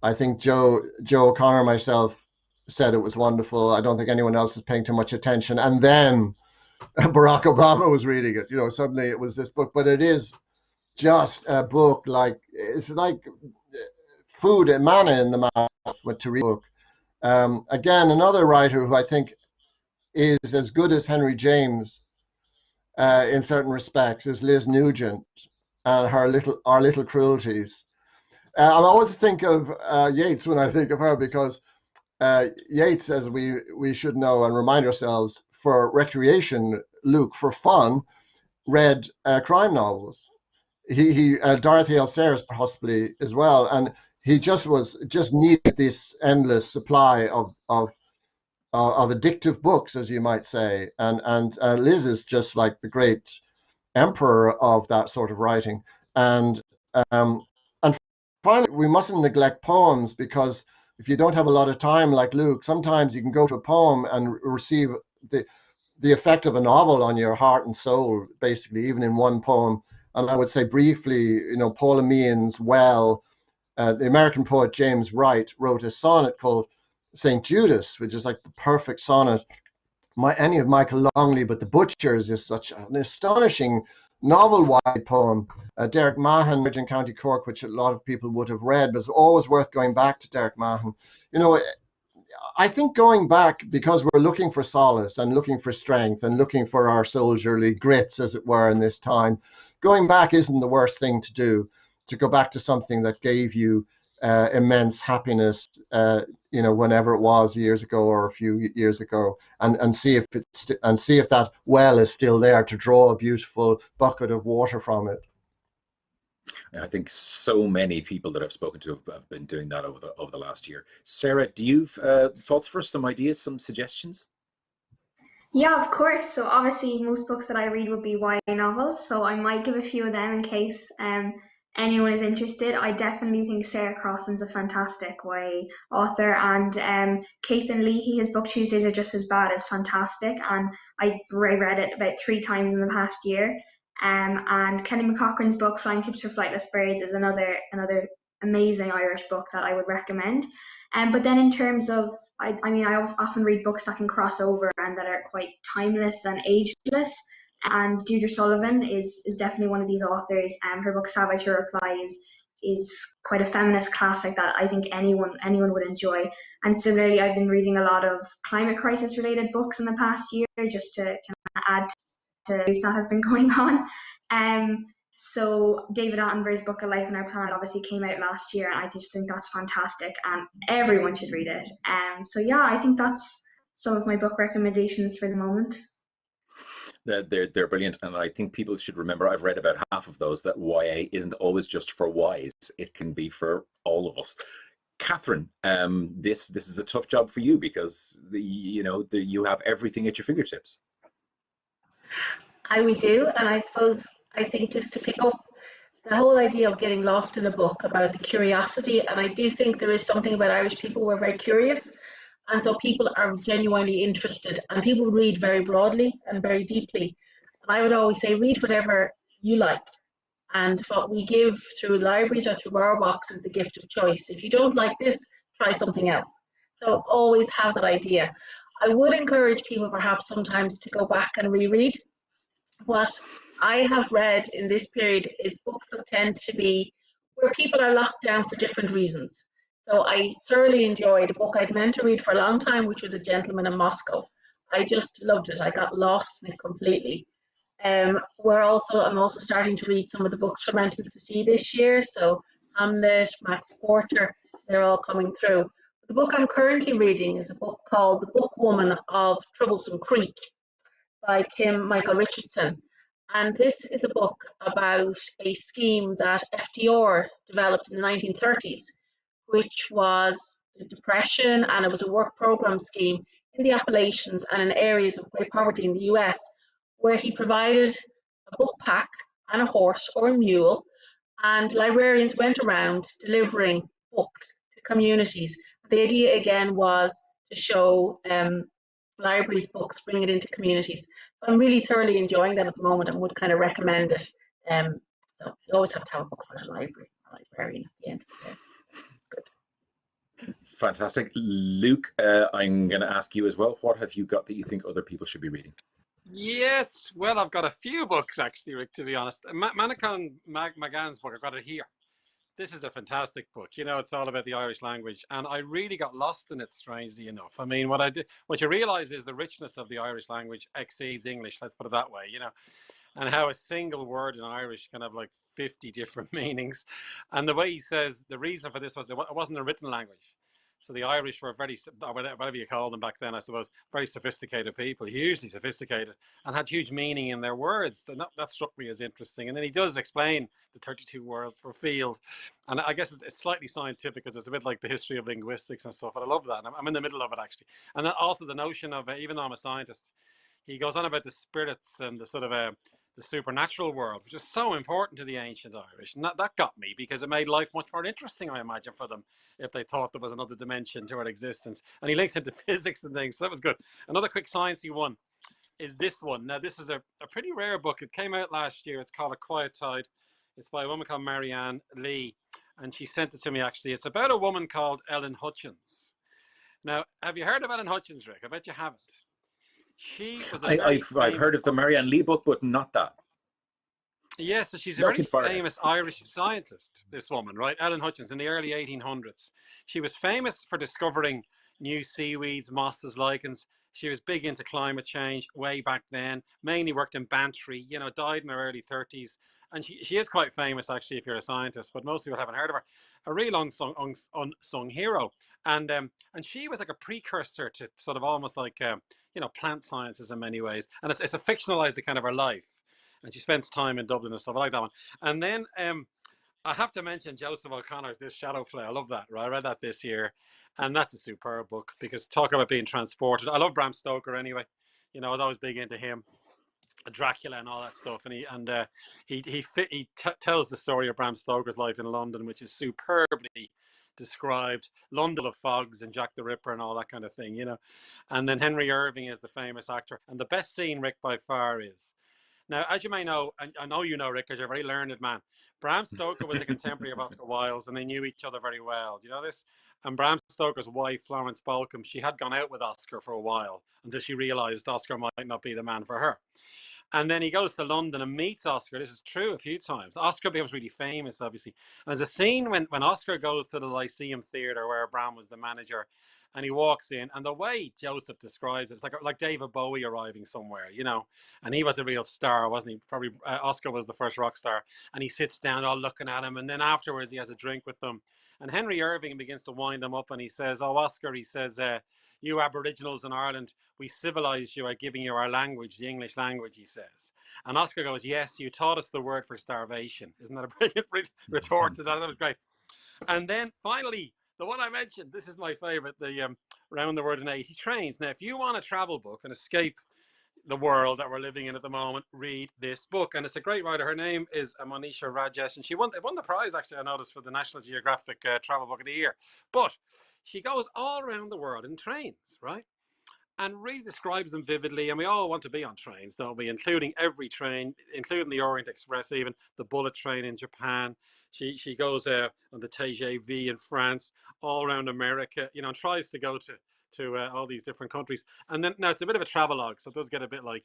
I think Joe O'Connor and myself said it was wonderful. I don't think anyone else is paying too much attention. And then Barack Obama was reading it. Suddenly it was this book. But it is just a book it's like food and manna in the mouth to read a book. Again, another writer who I think is as good as Henry James in certain respects is Liz Nugent and Our Little Cruelties. I always think of Yeats when I think of her, because Yeats, as we should know and remind ourselves, for recreation, Luke, for fun, read crime novels. He Dorothy L. Sayers possibly as well, and he just needed this endless supply of of addictive books, as you might say. And Liz is just like the great emperor of that sort of writing. And and finally, we mustn't neglect poems, because if you don't have a lot of time, like Luke, sometimes you can go to a poem and receive the the effect of a novel on your heart and soul, basically, even in one poem. And I would say briefly, Paula Meehan's Well, the American poet James Wright wrote a sonnet called St. Judas, which is like the perfect sonnet. Any of Michael Longley, but The Butchers is such an astonishing novel-wide poem. Derek Mahan, in County Cork, which a lot of people would have read, but it's always worth going back to Derek Mahan. I think going back, because we're looking for solace and looking for strength and looking for our soldierly grits, as it were, in this time, going back isn't the worst thing to do, to go back to something that gave you immense happiness, whenever it was, years ago or a few years ago, and see if that well is still there to draw a beautiful bucket of water from it. I think so many people that I've spoken to have been doing that over the last year. Sarah, do you have thoughts for us, some ideas, some suggestions? Yeah, of course. So obviously, most books that I read would be YA novels. So I might give a few of them in case anyone is interested. I definitely think Sarah Crossan's a fantastic YA author, and Caithan Leahy, his book Tuesdays Are Just As Bad is fantastic, and I read it about 3 times in the past year. And Kelly McCochran's book Flying Tips for Flightless Birds is another amazing Irish book that I would recommend. But then in terms of, I mean, I often read books that can cross over and that are quite timeless and ageless. And Deirdre Sullivan is definitely one of these authors. Her book Savage Your Reply is quite a feminist classic that I think anyone would enjoy. And similarly, I've been reading a lot of climate crisis related books in the past year, just to kind of add to things that have been going on. So David Attenborough's book A Life on Our Planet obviously came out last year, and I just think that's fantastic, and everyone should read it. So yeah, I think that's some of my book recommendations for the moment. They're brilliant, and I think people should remember, I've read about half of those, that YA isn't always just for Ys, it can be for all of us. Catherine, this is a tough job for you, because you have everything at your fingertips. We do, and I think just to pick up the whole idea of getting lost in a book, about the curiosity, and I do think there is something about Irish people, we're very curious, and so people are genuinely interested, and people read very broadly and very deeply. And I would always say, read whatever you like, and what we give through libraries or through our box is the gift of choice. If you don't like this, try something else. So always have that idea. I would encourage people perhaps sometimes to go back and reread. What I have read in this period is books that tend to be where people are locked down for different reasons. So I thoroughly enjoyed a book I'd meant to read for a long time, which was A Gentleman in Moscow. I just loved it. I got lost in it completely. I'm also starting to read some of the books from Mountains to Sea this year. So Hamlet, Max Porter, they're all coming through. The book I'm currently reading is a book called The Bookwoman of Troublesome Creek by Kim Michael Richardson. And this is a book about a scheme that FDR developed in the 1930s, which was the Depression, and it was a work program scheme in the Appalachians and in areas of great poverty in the US, where he provided a book pack and a horse or a mule, and librarians went around delivering books to communities. The idea again was to show libraries books, bring it into communities. So I'm really thoroughly enjoying that at the moment and would kind of recommend it. So you always have to have a book about a librarian at the end of the day. Good. Fantastic. Luke, I'm going to ask you as well, what have you got that you think other people should be reading? Yes, well, I've got a few books actually, Rick, to be honest. Manacon McGann's book, I've got it here. This is a fantastic book. It's all about the Irish language, and I really got lost in it, strangely enough. I mean, what you realize is the richness of the Irish language exceeds English, let's put it that way, and how a single word in Irish can have like 50 different meanings. And the way he says the reason for this was it wasn't a written language. So the Irish were very, or whatever you call them back then, I suppose, very sophisticated people, hugely sophisticated, and had huge meaning in their words. And that struck me as interesting. And then he does explain the 32 words for field. And I guess it's slightly scientific because it's a bit like the history of linguistics and stuff. But I love that. I'm in the middle of it, actually. And then also the notion of, even though I'm a scientist, he goes on about the spirits and the sort of the supernatural world, which is so important to the ancient Irish. And that got me because it made life much more interesting, I imagine, for them if they thought there was another dimension to our existence. And he links into physics and things, so that was good. Another quick sciencey one is this one. Now, this is a pretty rare book. It came out last year. It's called A Quiet Tide. It's by a woman called Marianne Lee, and she sent it to me, actually. It's about a woman called Ellen Hutchins. Now, have you heard of Ellen Hutchins, Rick? I bet you haven't. She was I've heard of the Marianne Lee book, but not that. Yes, so she's a very famous Irish scientist, this woman, right? Ellen Hutchins, in the early 1800s. She was famous for discovering new seaweeds, mosses, lichens. She was big into climate change way back then, mainly worked in Bantry, died in her early 30s. And she is quite famous, actually, if you're a scientist, but most people haven't heard of her. A real unsung hero. And she was like a precursor to sort of almost like, plant sciences in many ways. And it's a fictionalized kind of her life. And she spends time in Dublin and stuff. I like that one. And then I have to mention Joseph O'Connor's This Shadow Play. I love that, right? I read that this year. And that's a superb book because talk about being transported. I love Bram Stoker anyway. I was always big into him. Dracula and all that stuff. And he tells the story of Bram Stoker's life in London, which is superbly described. London of fogs and Jack the Ripper and all that kind of thing, And then Henry Irving is the famous actor. And the best scene, Rick, by far is, now, as you may know, and I know you know, Rick, because you're a very learned man, Bram Stoker was a contemporary of Oscar Wilde's, and they knew each other very well. Do you know this? And Bram Stoker's wife, Florence Balcombe, she had gone out with Oscar for a while until she realised Oscar might not be the man for her. And then he goes to London and meets Oscar. This is true a few times. Oscar becomes really famous, obviously. And there's a scene when Oscar goes to the Lyceum Theatre where Bram was the manager, and he walks in, and the way Joseph describes it, it's like David Bowie arriving somewhere, and he was a real star, wasn't he? Probably Oscar was the first rock star, and he sits down all looking at him, and then afterwards he has a drink with them, and Henry Irving begins to wind him up, and he says, "Oh, Oscar," he says, "you Aboriginals in Ireland, we civilized you by giving you our language, the English language," he says. And Oscar goes, "Yes, you taught us the word for starvation." Isn't that a brilliant retort to that? That was great. And then finally, the one I mentioned, this is my favorite, the Round the World in 80 Trains. Now, if you want a travel book and escape the world that we're living in at the moment, read this book. And it's a great writer. Her name is Monisha Rajesh, and she won the prize, actually, I noticed, for the National Geographic Travel Book of the Year. But she goes all around the world in trains, right? And really describes them vividly. And we all want to be on trains, don't we? Including every train, including the Orient Express, even the bullet train in Japan. She goes on the TGV in France, all around America, and tries to go to all these different countries. And then now it's a bit of a travelogue, so it does get a bit like,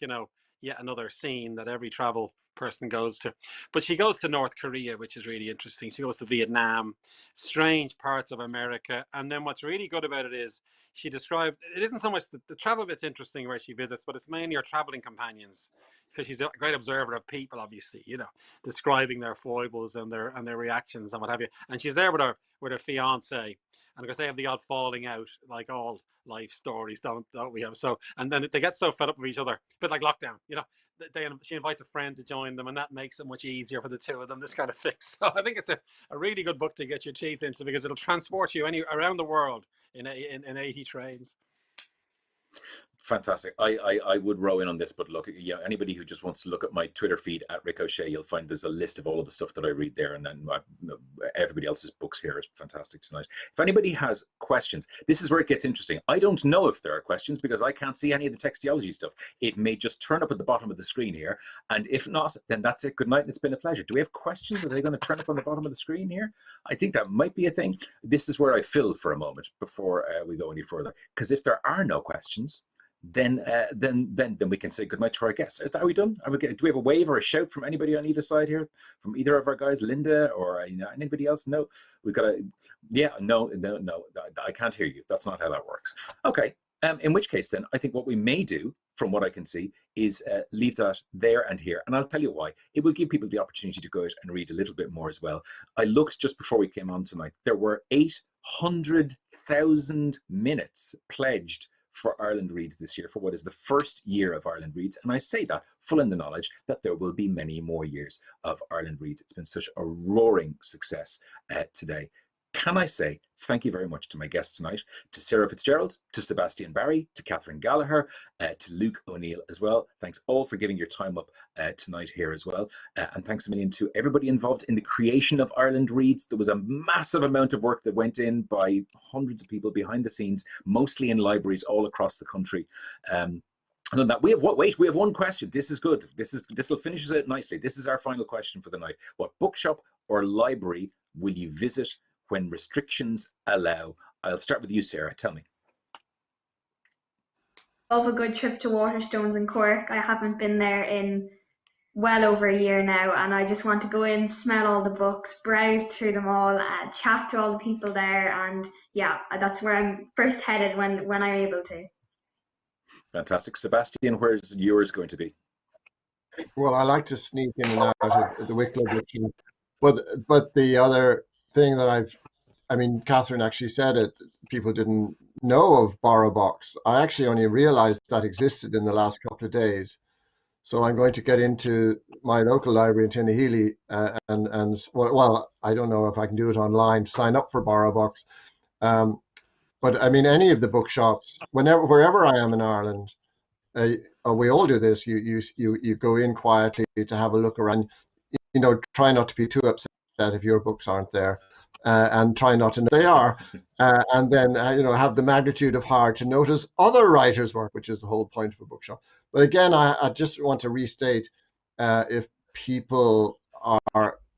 yet another scene that every travel person goes to. But she goes to North Korea, which is really interesting. She goes to Vietnam, strange parts of America. And then what's really good about it is she described, it isn't so much the travel bit's interesting where she visits, but it's mainly her traveling companions, because she's a great observer of people, obviously, describing their foibles and their reactions and what have you. And she's there with her fiance, and because they have the odd falling out, like all life stories, don't we have? So, and then they get so fed up with each other, a bit like Lockdown, she invites a friend to join them, and that makes it much easier for the two of them, this kind of thing. So I think it's a really good book to get your teeth into, because it'll transport you around the world in 80 trains. Fantastic. I would row in on this, but look, anybody who just wants to look at my Twitter feed at Ricochet, you'll find there's a list of all of the stuff that I read there, and then everybody else's books here is fantastic tonight. If anybody has questions, this is where it gets interesting. I don't know if there are questions because I can't see any of the textology stuff. It may just turn up at the bottom of the screen here, and if not, then that's it. Good night, and it's been a pleasure. Do we have questions? Are they going to turn up on the bottom of the screen here? I think that might be a thing. This is where I fill for a moment before we go any further, because if there are no questions, then we can say goodnight to our guests. Are we done? Do we have a wave or a shout from anybody on either side here? From either of our guys, Linda or anybody else? No, we've got a no. I can't hear you. That's not how that works. Okay. In which case, then I think what we may do, from what I can see, is leave that there and here, and I'll tell you why. It will give people the opportunity to go out and read a little bit more as well. I looked just before we came on tonight. There were 800 1,000 minutes pledged for Ireland Reads this year, for what is the first year of Ireland Reads. And I say that full in the knowledge that there will be many more years of Ireland Reads. It's been such a roaring success today. Can I say thank you very much to my guests tonight, to Sarah Fitzgerald, to Sebastian Barry, to Catherine Gallagher, to Luke O'Neill as well. Thanks all for giving your time up tonight here as well. And thanks a million to everybody involved in the creation of Ireland Reads. There was a massive amount of work that went in by hundreds of people behind the scenes, mostly in libraries all across the country. And on that, we have one question. This is good. This will finish it nicely. This is our final question for the night. What bookshop or library will you visit when restrictions allow? I'll start with you, Sarah. Tell me. Love a good trip to Waterstones in Cork. I haven't been there in well over a year now, and I just want to go in, smell all the books, browse through them all, chat to all the people there, and yeah, that's where I'm first headed when I'm able to. Fantastic. Sebastian, where's yours going to be? Well, I like to sneak in and out of the Wicklow booking, but the other thing that Catherine actually said it, people didn't know of Borrow Box. I actually only realized that existed in the last couple of days. So I'm going to get into my local library in Tinnahealy and well, I don't know if I can do it online, sign up for Borrow Box. But I mean, any of the bookshops, wherever I am in Ireland, we all do this. You go in quietly to have a look around. You know, try not to be too upset if your books aren't there, and try not to know they are, and then have the magnitude of heart to notice other writers' work, which is the whole point of a bookshop. But again, I just want to restate, if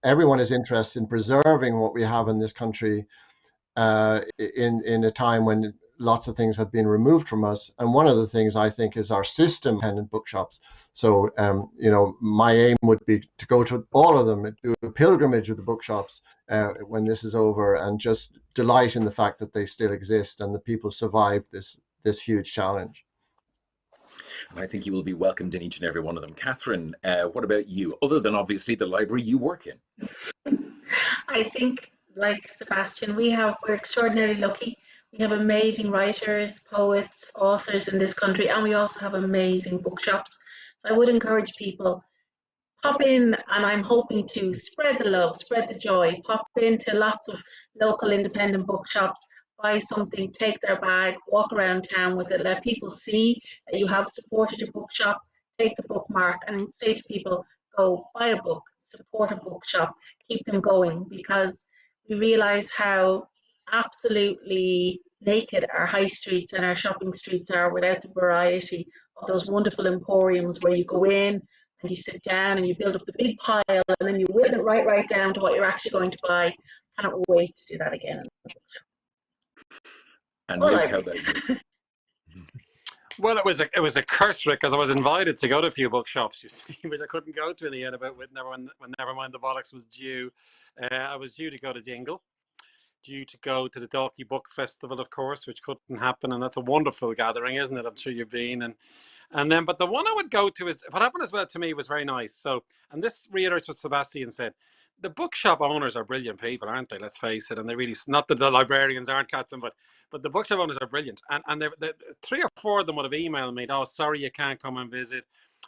everyone is interested in preserving what we have in this country, in a time when lots of things have been removed from us, and one of the things I think is our system independent bookshops. So my aim would be to go to all of them, do a pilgrimage of the bookshops when this is over, and just delight in the fact that they still exist and the people survived this huge challenge. And I think you will be welcomed in each and every one of them. Catherine, what about you, other than obviously the library you work in? I think, like Sebastian, we're extraordinarily lucky. We have amazing writers, poets, authors in this country, and we also have amazing bookshops. So I would encourage people, pop in, and I'm hoping to spread the love, spread the joy, pop into lots of local independent bookshops, buy something, take their bag, walk around town with it, let people see that you have supported your bookshop, take the bookmark, and say to people, go buy a book, support a bookshop, keep them going, because we realise how absolutely naked our high streets and our shopping streets are without the variety of those wonderful emporiums where you go in and you sit down and you build up the big pile and then you whittle it right down to what you're actually going to buy. Cannot wait to do that again. And Luke, how about you? Well, it was a curse, Rick, because I was invited to go to a few bookshops, you see, which I couldn't go to in the end. When Nevermind the Bollocks was due. I was due to go to Dingle, due to go to the Dalkey Book Festival, of course, which couldn't happen, and that's a wonderful gathering, isn't it? I'm sure you've been, and then, but the one I would go to is what happened as well to me was very nice. So, and this reiterates what Sebastian said. The bookshop owners are brilliant people, aren't they? Let's face it. And they really, not that the librarians aren't, Captain, but the bookshop owners are brilliant. And the 3 or 4 of them would have emailed me, oh, sorry, you can't come and visit.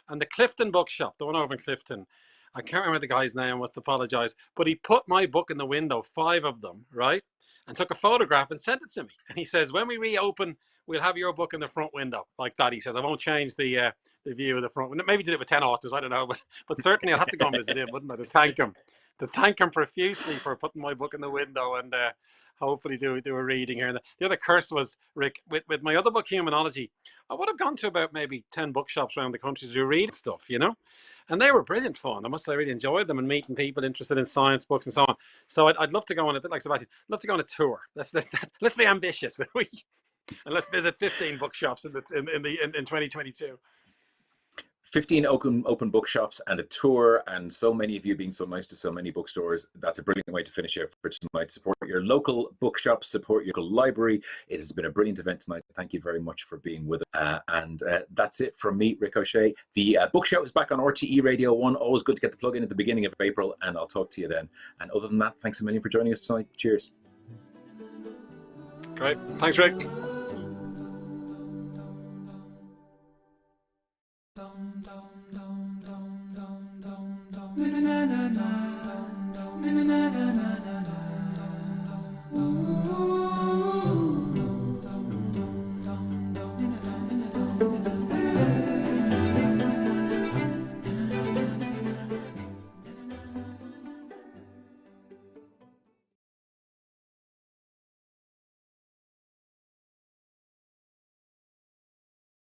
And the Clifton bookshop, the one over in Clifton, I can't remember the guy's name, I must apologize, but he put my book in the window, 5 of them, right? And took a photograph and sent it to me. And he says, when we reopen, we'll have your book in the front window, like that. He says, I won't change the view of the front window. Maybe did it with 10 authors, I don't know, but certainly I'll have to go and visit him, wouldn't I, to thank him profusely for putting my book in the window, and hopefully do a reading here. And the other curse was, Rick, with my other book, Humanology, I would have gone to about maybe 10 bookshops around the country to read stuff, and they were brilliant fun. I must say, I really enjoyed them, and meeting people interested in science books and so on. So I'd love to go on a bit like Sebastian. I'd love to go on a tour. Let's be ambitious, will we? And let's visit 15 bookshops in 2022. 15 open bookshops and a tour, and so many of you being so nice to so many bookstores. That's a brilliant way to finish it for tonight. Support your local bookshop, support your local library. It has been a brilliant event tonight. Thank you very much for being with us. And that's it from me, Rick O'Shea. The book show is back on RTE Radio 1. Always good to get the plug in at the beginning of April, and I'll talk to you then. And other than that, thanks a million for joining us tonight. Cheers. Great. Thanks, Rick. Na na na na na.